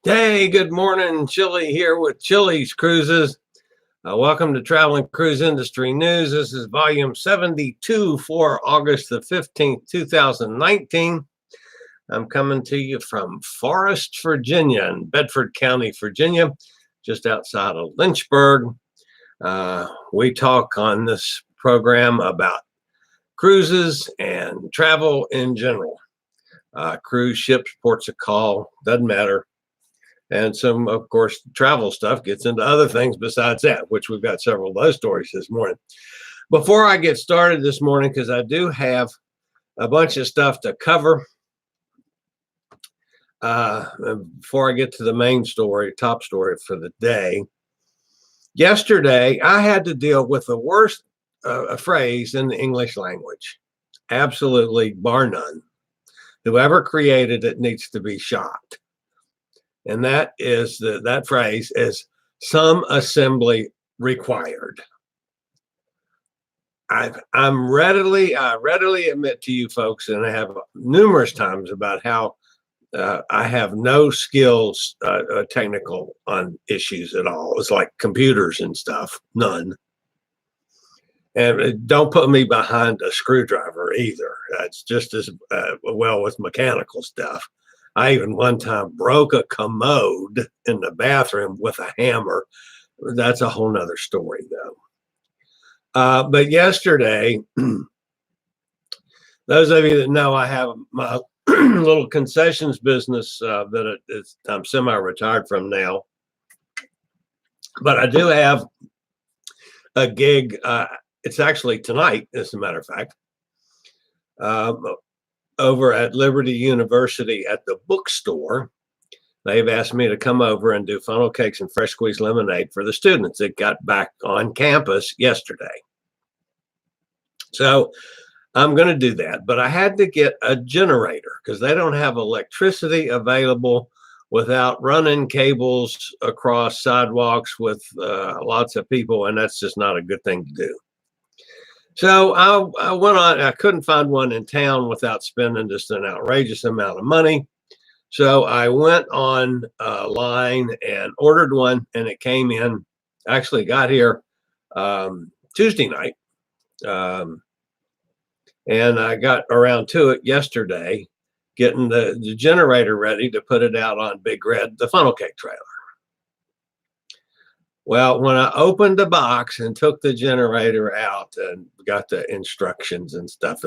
Hey, good morning. Chillie here with Chillie's Cruises. Welcome to Traveling Cruise Industry News. This is volume 72 for August the 15th, 2019. I'm coming to you from Forest, Virginia, in Bedford County, Virginia, just outside of Lynchburg. We talk on this program about cruises and travel in general. Cruise ships, ports of call, doesn't matter. And some, of course, travel stuff gets into other things besides that, which we've got several of those stories this morning. Before I get started this morning, because I do have a bunch of stuff to cover, before I get to the main story, top story for the day, yesterday I had to deal with the worst phrase in the English language, absolutely bar none. Whoever created it needs to be shot. And that is that phrase is some assembly required. I readily admit to you folks, and I have numerous times about how I have no skills technical on issues at all. It's like computers and stuff, none. And don't put me behind a screwdriver either. It's just as well with mechanical stuff. I even one time broke a commode in the bathroom with a hammer. That's a whole nother story, though. But yesterday, those of you that know, I have my little concessions business that I'm semi-retired from now. But I do have a gig. It's actually tonight, as a matter of fact. Over at Liberty University at the bookstore, they've asked me to come over and do funnel cakes and fresh squeezed lemonade for the students that got back on campus yesterday. So I'm going to do that, but I had to get a generator because they don't have electricity available without running cables across sidewalks with lots of people, and that's just not a good thing to do. So I went on, I couldn't find one in town without spending just an outrageous amount of money. So I went on line and ordered one, and it came in, actually got here Tuesday night. And I got around to it yesterday, getting the generator ready to put it out on Big Red, the funnel cake trailer. Well, when I opened the box and took the generator out and got the instructions and stuff,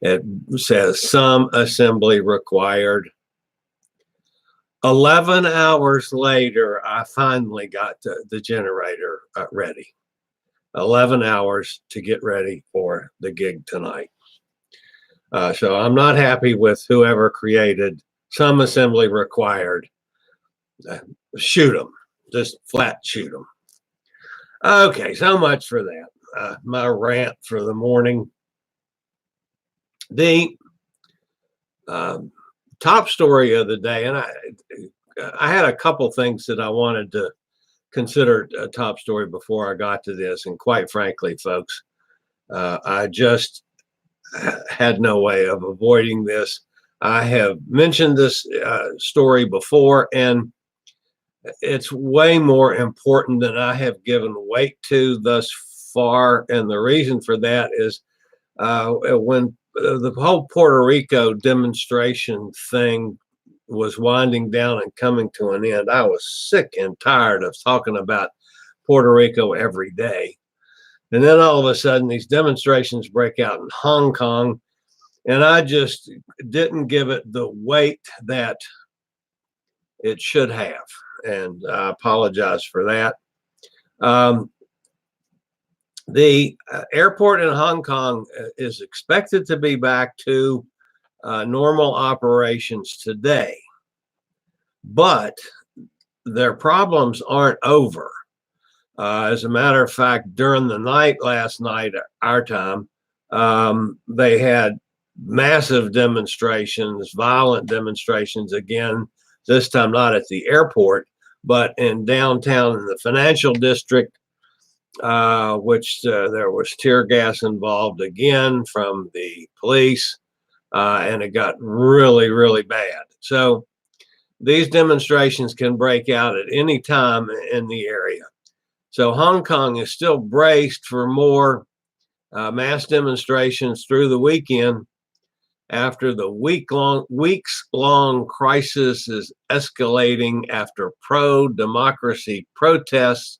it says some assembly required. 11 hours later, I finally got the generator ready. 11 hours to get ready for the gig tonight. So I'm not happy with whoever created some assembly required. Shoot them. Just flat shoot them. Okay, so much for that. My rant for the morning. The top story of the day, and I had a couple things that I wanted to consider a top story before I got to this, and quite frankly, folks, I just had no way of avoiding this. I have mentioned this story before, and it's way more important than I have given weight to thus far. And the reason for that is when the whole Puerto Rico demonstration thing was winding down and coming to an end, I was sick and tired of talking about Puerto Rico every day. And then all of a sudden, these demonstrations break out in Hong Kong, and I just didn't give it the weight that it should have. And I apologize for that. The airport in Hong Kong is expected to be back to normal operations today, but their problems aren't over. As a matter of fact, during the night last night, our time, they had massive demonstrations, violent demonstrations again, this time not at the airport, but in downtown in the financial district, which there was tear gas involved again from the police, and it got really, really bad. So these demonstrations can break out at any time in the area. So Hong Kong is still braced for more mass demonstrations through the weekend after the weeks-long crisis is escalating after pro-democracy protests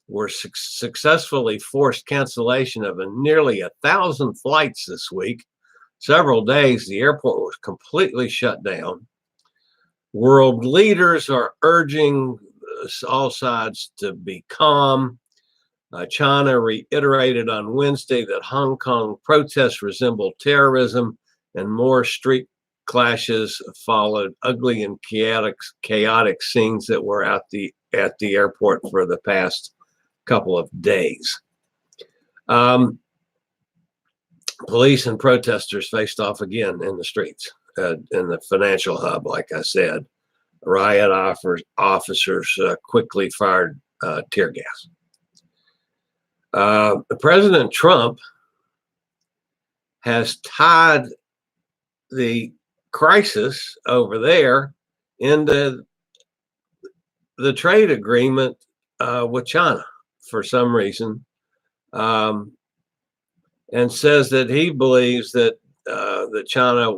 were successfully forced cancellation of nearly 1,000 flights this week. Several days, the airport was completely shut down. World leaders are urging all sides to be calm. China reiterated on Wednesday that Hong Kong protests resembled terrorism, and more street clashes followed ugly and chaotic scenes that were at the airport for the past couple of days. Police and protesters faced off again in the streets in the financial hub. Like I said, riot officers quickly fired tear gas. President Trump has tied the crisis over there into the trade agreement with China for some reason, and says that he believes that that China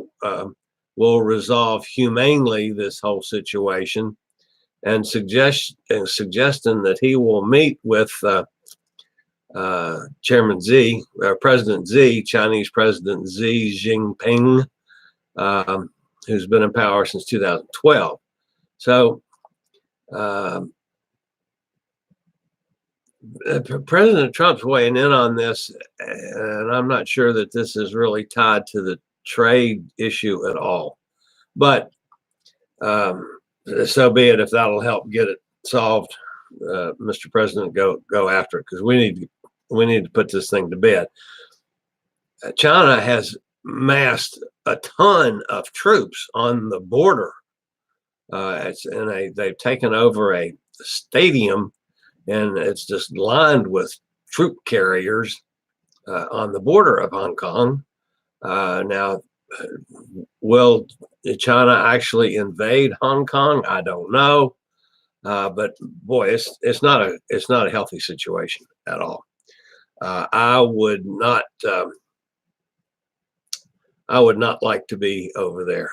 will resolve humanely this whole situation, and suggesting that he will meet with Chairman Xi, President Xi, Chinese President Xi Jinping, who's been in power since 2012. So President Trump's weighing in on this, and I'm not sure that this is really tied to the trade issue at all. But so be it. If that'll help get it solved, Mr. President, go after it, because we need to put this thing to bed. China has massed a ton of troops on the border. They've taken over a stadium, and it's just lined with troop carriers on the border of Hong Kong. Now, will China actually invade Hong Kong? I don't know, but boy, it's not a healthy situation at all. I would not like to be over there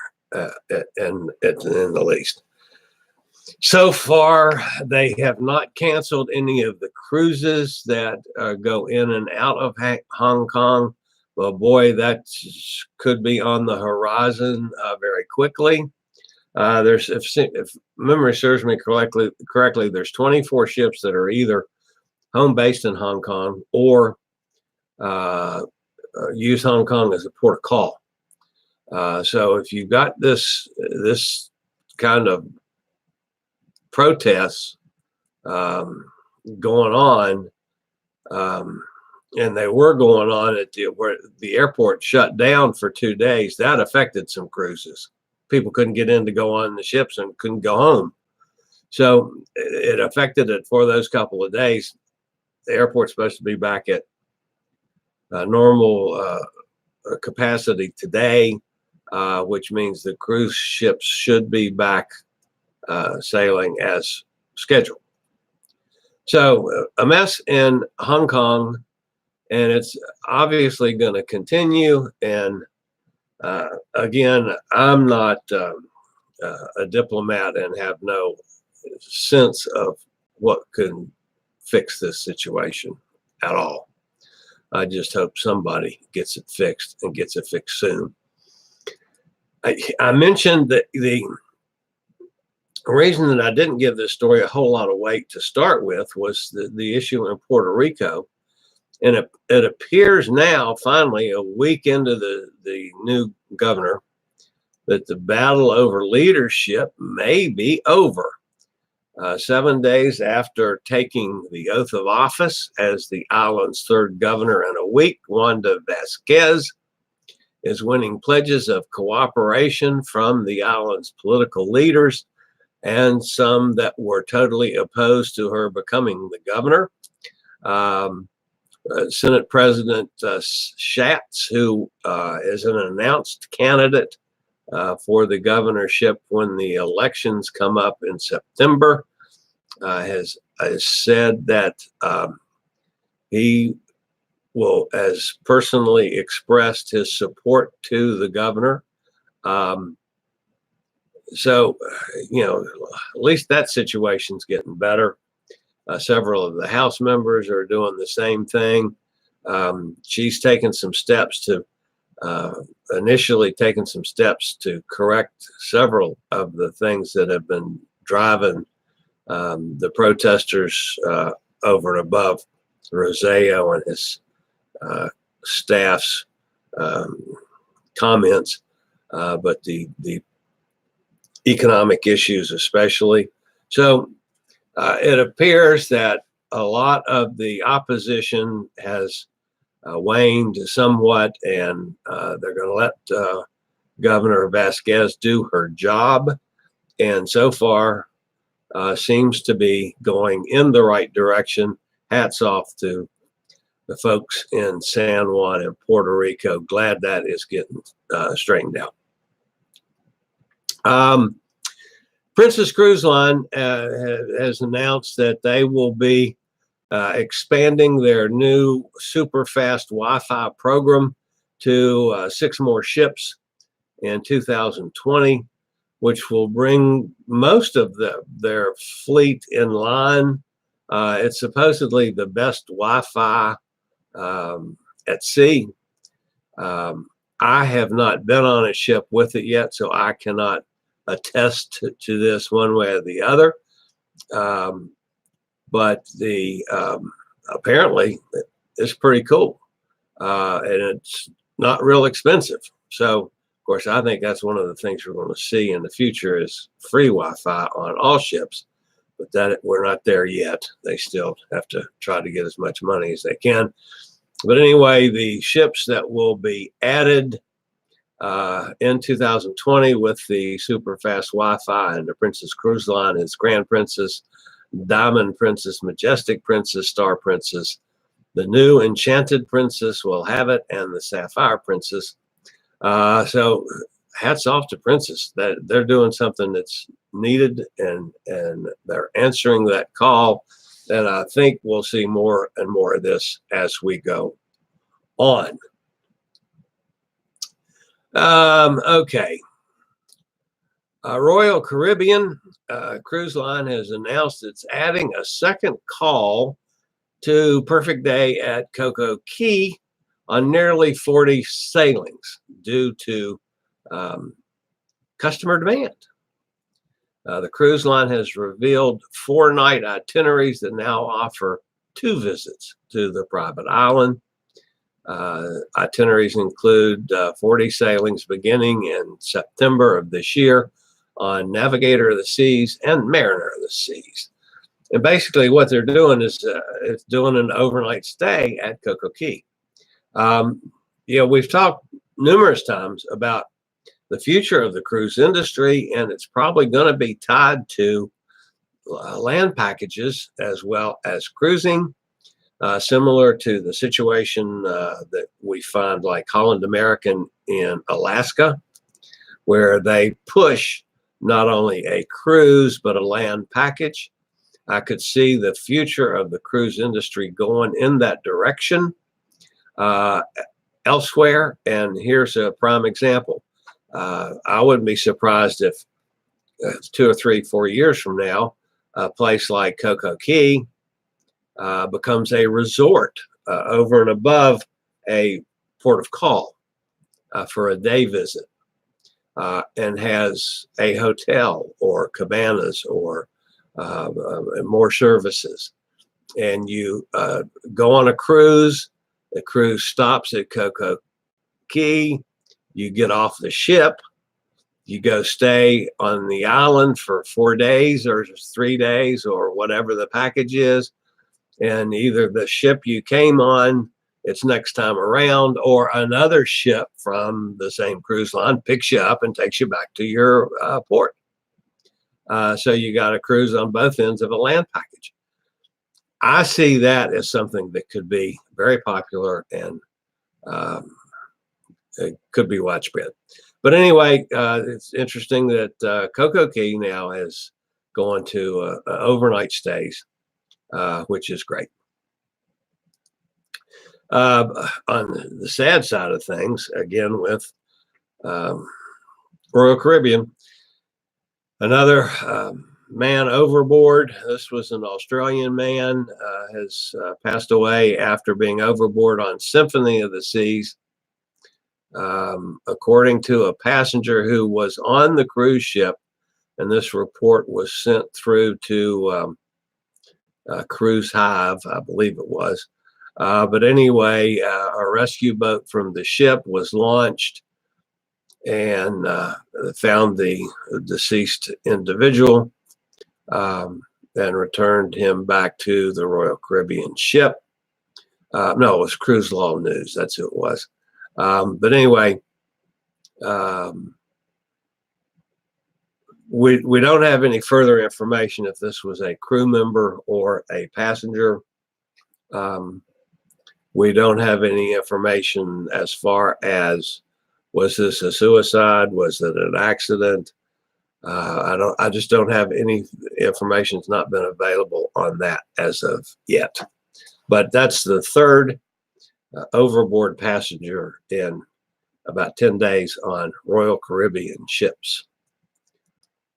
in the least. So far, they have not canceled any of the cruises that go in and out of Hong Kong. Well, boy, that could be on the horizon very quickly. If memory serves me correctly, there's 24 ships that are either home based in Hong Kong or use Hong Kong as a port of call. So if you've got this kind of protests going on, and they were going on where the airport shut down for 2 days, that affected some cruises. People couldn't get in to go on the ships and couldn't go home. So it affected it for those couple of days. The airport's supposed to be back at normal capacity today, which means the cruise ships should be back sailing as scheduled. So a mess in Hong Kong, and it's obviously going to continue. And again, I'm not a diplomat and have no sense of what can fix this situation at all. I just hope somebody gets it fixed and gets it fixed soon. I mentioned that the reason that I didn't give this story a whole lot of weight to start with was the issue in Puerto Rico. And it appears now, finally, a week into the new governor, that the battle over leadership may be over. 7 days after taking the oath of office as the island's third governor in a week, Wanda Vasquez is winning pledges of cooperation from the island's political leaders and some that were totally opposed to her becoming the governor. Senate President Schatz, who is an announced candidate for the governorship when the elections come up in September, has said that he has personally expressed his support to the governor. So, at least that situation's getting better. Several of the House members are doing the same thing. She's taken some steps to, initially taken some steps to correct several of the things that have been driving the protesters over and above Roseo and his staff's comments, but the economic issues especially. So it appears that a lot of the opposition has waned somewhat, and they're going to let Governor Vasquez do her job. And so far, seems to be going in the right direction. Hats off to the folks in San Juan and Puerto Rico. Glad that is getting straightened out. Princess Cruise Line has announced that they will be expanding their new super fast Wi-Fi program to 6 more ships in 2020, which will bring most of their fleet in line. It's supposedly the best Wi-Fi at sea. I have not been on a ship with it yet, so I cannot attest to this one way or the other. But apparently it's pretty cool, and it's not real expensive. So, of course, I think that's one of the things we're going to see in the future is free Wi-Fi on all ships. But that we're not there yet. They still have to try to get as much money as they can. But anyway, the ships that will be added in 2020 with the super fast Wi-Fi and the Princess Cruise Line is Grand Princess, Diamond Princess, Majestic Princess, Star Princess. The new Enchanted Princess will have it, and the Sapphire Princess. So hats off to Princess. That they're doing something that's needed, and they're answering that call. And I think we'll see more and more of this as we go on. Okay. Royal Caribbean Cruise Line has announced it's adding a second call to Perfect Day at CocoCay on nearly 40 sailings due to customer demand. The cruise line has revealed 4-night itineraries that now offer 2 visits to the private island. Itineraries include 40 sailings beginning in September of this year on Navigator of the Seas and Mariner of the Seas. And basically what they're doing is it's doing an overnight stay at CocoCay. We've talked numerous times about the future of the cruise industry, and it's probably going to be tied to land packages as well as cruising, similar to the situation that we find like Holland American in Alaska, where they push not only a cruise but a land package. I could see the future of the cruise industry going in that direction elsewhere, and here's a prime example. I wouldn't be surprised if 2 or 3, 4 years from now, a place like CocoCay becomes a resort over and above a port of call for a day visit, and has a hotel or cabanas or more services. And you go on a cruise, the cruise stops at CocoCay, you get off the ship, you go stay on the island for 4 days or 3 days or whatever the package is. And either the ship you came on, it's next time around, or another ship from the same cruise line picks you up and takes you back to your port. So you got a cruise on both ends of a land package. I see that as something that could be very popular, and it could be widespread. But anyway, it's interesting that CocoCay now is going to overnight stays, which is great. On the sad side of things, again with Royal Caribbean, another man overboard. This was an Australian man, has passed away after being overboard on Symphony of the Seas. According to a passenger who was on the cruise ship, and this report was sent through to Cruise Hive, I believe it was. But anyway, a rescue boat from the ship was launched and found the deceased individual and returned him back to the Royal Caribbean ship. No, it was Cruise Law News. That's who it was. But anyway, we don't have any further information if this was a crew member or a passenger. We don't have any information as far as, was this a suicide? Was it an accident? I just don't have any information. It's not been available on that as of yet. But that's the third overboard passenger in about 10 days on Royal Caribbean ships,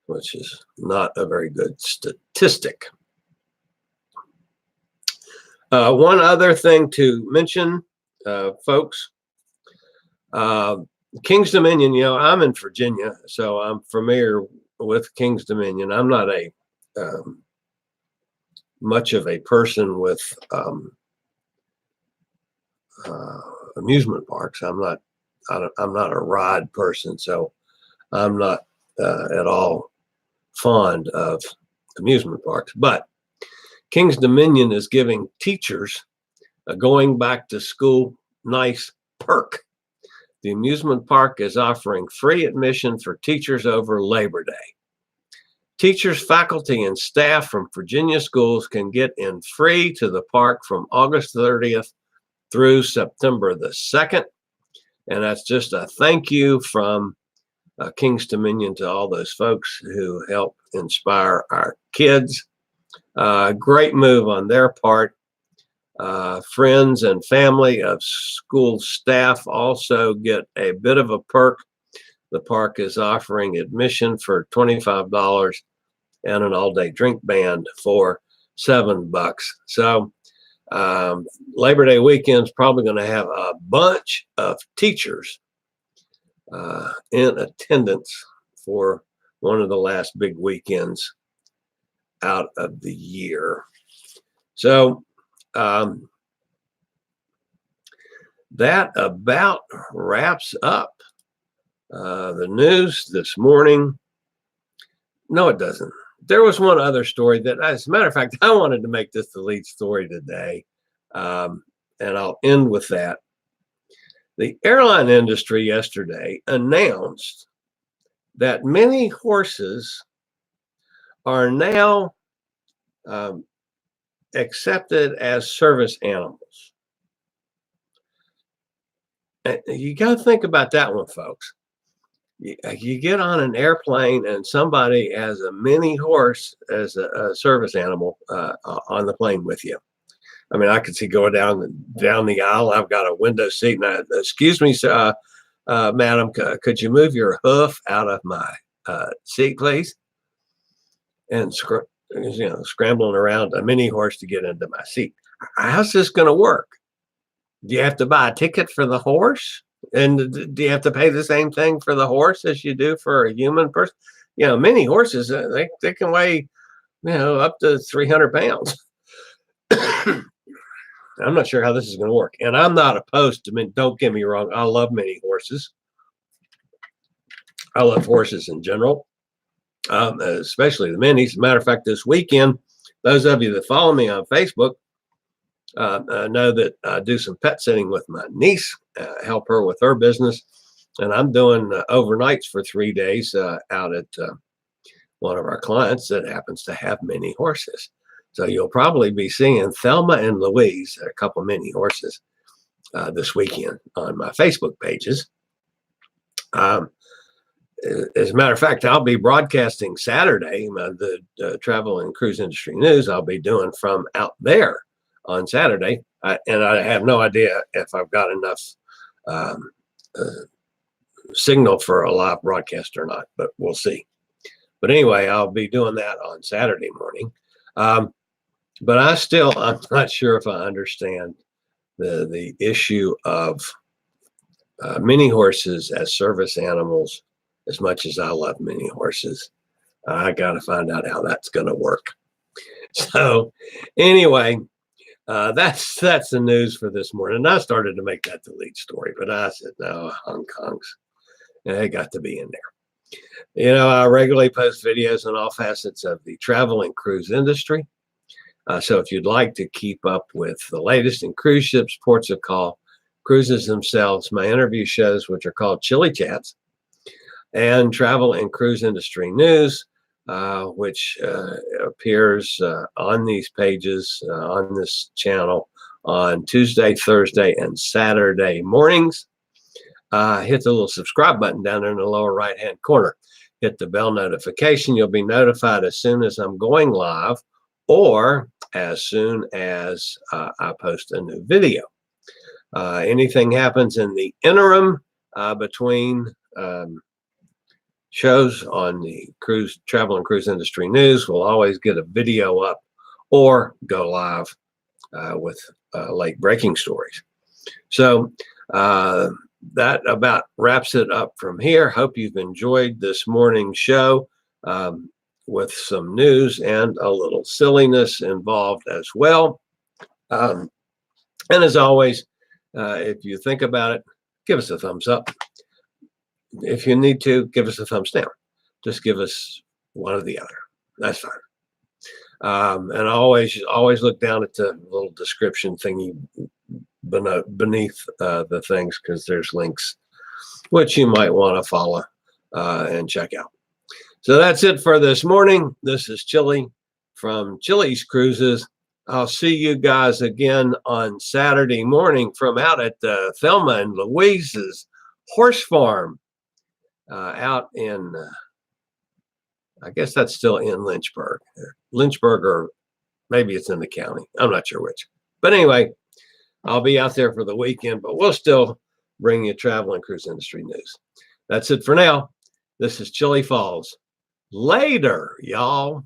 which is not a very good statistic. One other thing to mention, folks, King's Dominion, you know, I'm in Virginia, so I'm familiar with King's Dominion. I'm not a much of a person with amusement parks. I'm not a ride person, so I'm not at all fond of amusement parks. But King's Dominion is giving teachers a going back to school nice perk. The amusement park is offering free admission for teachers over Labor Day. Teachers, faculty, and staff from Virginia schools can get in free to the park from August 30th through September the 2nd. And that's just a thank you from King's Dominion to all those folks who help inspire our kids. Great move on their part. Friends and family of school staff also get a bit of a perk. The park is offering admission for $25 and an all-day drink band for $7. So Labor Day weekend's probably going to have a bunch of teachers in attendance for one of the last big weekends out of the year. So that about wraps up the news this morning. No, it doesn't. There was one other story that, as a matter of fact, I wanted to make this the lead story today, and I'll end with that. The airline industry yesterday announced that many horses are now accepted as service animals. And you got to think about that one, folks. You get on an airplane and somebody has a mini horse as a service animal on the plane with you. I mean, I could see going down the aisle. I've got a window seat, and excuse me, madam, could you move your hoof out of my seat, please? And scrambling around a mini horse to get into my seat. How's this going to work? Do you have to buy a ticket for the horse? And do you have to pay the same thing for the horse as you do for a human person? You know, many horses, they can weigh, up to 300 pounds. I'm not sure how this is going to work. And I'm not opposed to, don't get me wrong, I love many horses. I love horses in general, especially the minis. As a matter of fact, this weekend, those of you that follow me on Facebook know that I do some pet sitting with my niece, help her with her business. And I'm doing overnights for 3 days out at one of our clients that happens to have mini horses. So you'll probably be seeing Thelma and Louise, a couple mini horses, this weekend on my Facebook pages. as a matter of fact, I'll be broadcasting Saturday. The travel and cruise industry news I'll be doing from out there on Saturday. And I have no idea if I've got enough um, signal for a live broadcast or not, but we'll see. But anyway, I'll be doing that on Saturday morning. But I'm not sure if I understand the issue of mini horses as service animals as much as I love mini horses. I got to find out how that's going to work. So anyway, that's the news for this morning. And I started to make that the lead story, but I said, no, Hong Kong's, they got to be in there. I regularly post videos on all facets of the travel and cruise industry. So if you'd like to keep up with the latest in cruise ships, ports of call, cruises themselves, my interview shows, which are called Chillie Chats, and travel and cruise industry news, which appears on these pages on this channel on Tuesday, Thursday, and Saturday mornings. Hit the little subscribe button down there in the lower right-hand corner. Hit the bell notification. You'll be notified as soon as I'm going live or as soon as I post a new video. Anything happens in the interim between shows on the cruise, travel and cruise industry news, we'll always get a video up or go live with late breaking stories. So that about wraps it up from here. Hope you've enjoyed this morning's show with some news and a little silliness involved as well. And as always, if you think about it, give us a thumbs up. If you need to, give us a thumbs down. Just give us one or the other. That's fine. And always look down at the little description thingy beneath the things, because there's links which you might want to follow and check out. So that's it for this morning. This is Chillie from Chillie's Cruises. I'll see you guys again on Saturday morning from out at Thelma and Louise's horse farm out in, I guess that's still in Lynchburg. Lynchburg, or maybe it's in the county. I'm not sure which. But anyway, I'll be out there for the weekend, but we'll still bring you travel and cruise industry news. That's it for now. This is Chilliefalls. Later, y'all.